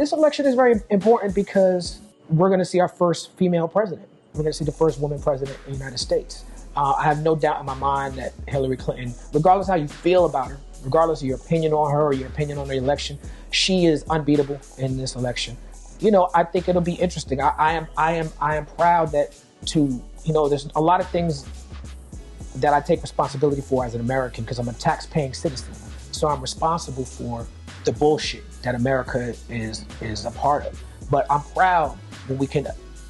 This election is very important because we're going to see our first female president. We're going to see the first woman president in the United States. I have no doubt in my mind that Hillary Clinton, regardless of how you feel about her, regardless of your opinion on her or your opinion on the election, she is unbeatable in this election. You know, I think it'll be interesting. I am proud that there's a lot of things that I take responsibility for as an American because I'm a tax-paying citizen. So I'm responsible for the bullshit that America is a part of. But I'm proud when we can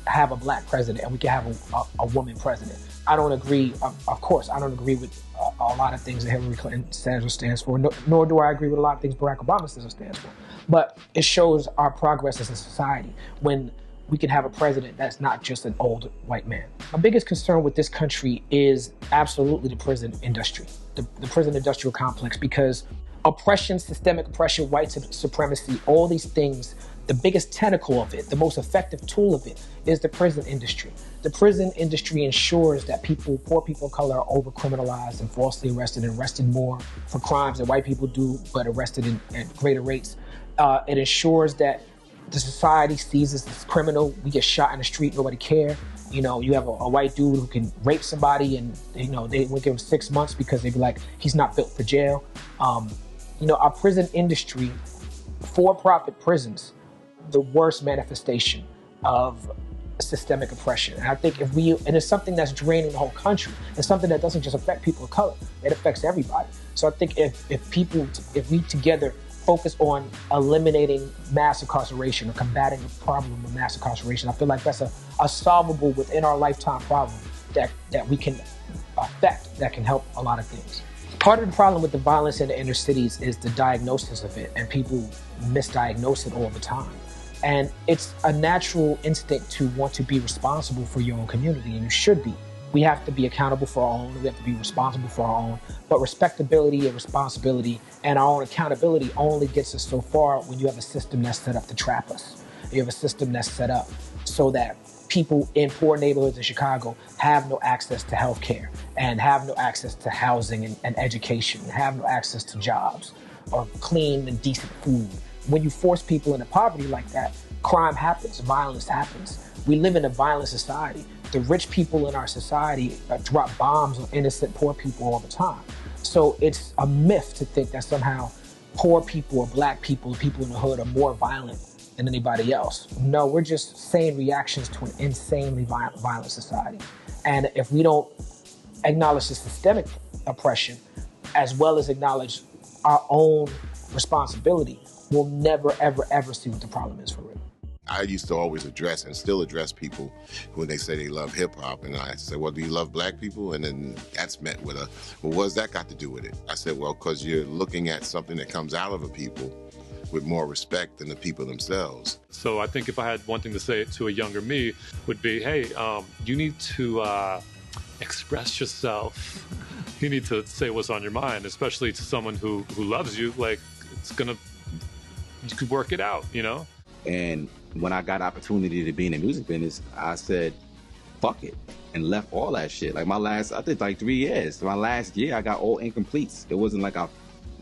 have a black president and we can have a woman president. I don't agree, of course, I don't agree with a lot of things that Hillary Clinton says or stands for, nor do I agree with a lot of things Barack Obama says or stands for. But it shows our progress as a society when we can have a president that's not just an old white man. My biggest concern with this country is absolutely the prison industry, the prison industrial complex, because oppression, systemic oppression, white supremacy, all these things, the biggest tentacle of it, the most effective tool of it is the prison industry. The prison industry ensures that poor people of color are over-criminalized and falsely arrested and arrested more for crimes that white people do, but arrested at greater rates. It ensures that the society sees us as criminal. We get shot in the street, nobody care. You know, you have a white dude who can rape somebody and, they would give him 6 months because they'd be like, he's not built for jail. Our prison industry, for-profit prisons, the worst manifestation of systemic oppression. And I think and it's something that's draining the whole country. It's something that doesn't just affect people of color, it affects everybody. So I think if we together focus on eliminating mass incarceration or combating the problem of mass incarceration, I feel like that's a solvable within our lifetime problem that we can affect, that can help a lot of things. Part of the problem with the violence in the inner cities is the diagnosis of it, and people misdiagnose it all the time. And it's a natural instinct to want to be responsible for your own community, and you should be. We have to be accountable for our own, we have to be responsible for our own, but respectability and responsibility and our own accountability only gets us so far when you have a system that's set up to trap us. You have a system that's set up so that people in poor neighborhoods in Chicago have no access to healthcare and have no access to housing and education, have no access to jobs or clean and decent food. When you force people into poverty like that, crime happens, violence happens. We live in a violent society. The rich people in our society drop bombs on innocent poor people all the time. So it's a myth to think that somehow poor people or black people in the hood are more violent than anybody else. No, we're just sane reactions to an insanely violent society. And if we don't acknowledge the systemic oppression, as well as acknowledge our own responsibility, we'll never, ever, ever see what the problem is for real. I used to always address and still address people when they say they love hip hop. And I say, well, do you love black people? And then that's met with well, what's that got to do with it? I said, well, because you're looking at something that comes out of a people with more respect than the people themselves. So I think if I had one thing to say to a younger me would be, hey, you need to express yourself. You need to say what's on your mind, especially to someone who loves you. Like, you could work it out, you know? And when I got opportunity to be in the music business, I said, fuck it, and left all that shit. Like I did like 3 years. My last year, I got all incompletes. It wasn't like I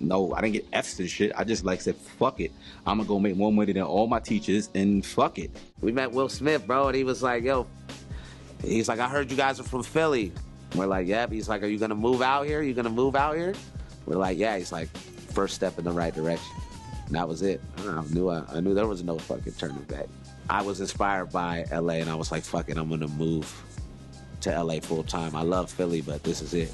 didn't get F's and shit. I just said, fuck it. I'm gonna go make more money than all my teachers, and fuck it. We met Will Smith, bro, and he was like, he's like, I heard you guys are from Philly. We're like, yeah. He's like, are you gonna move out here? We're like, yeah. He's like, first step in the right direction. And that was it. I knew there was no fucking turning back. I was inspired by LA, and I was like, fuck it, I'm gonna move to LA full time. I love Philly, but this is it.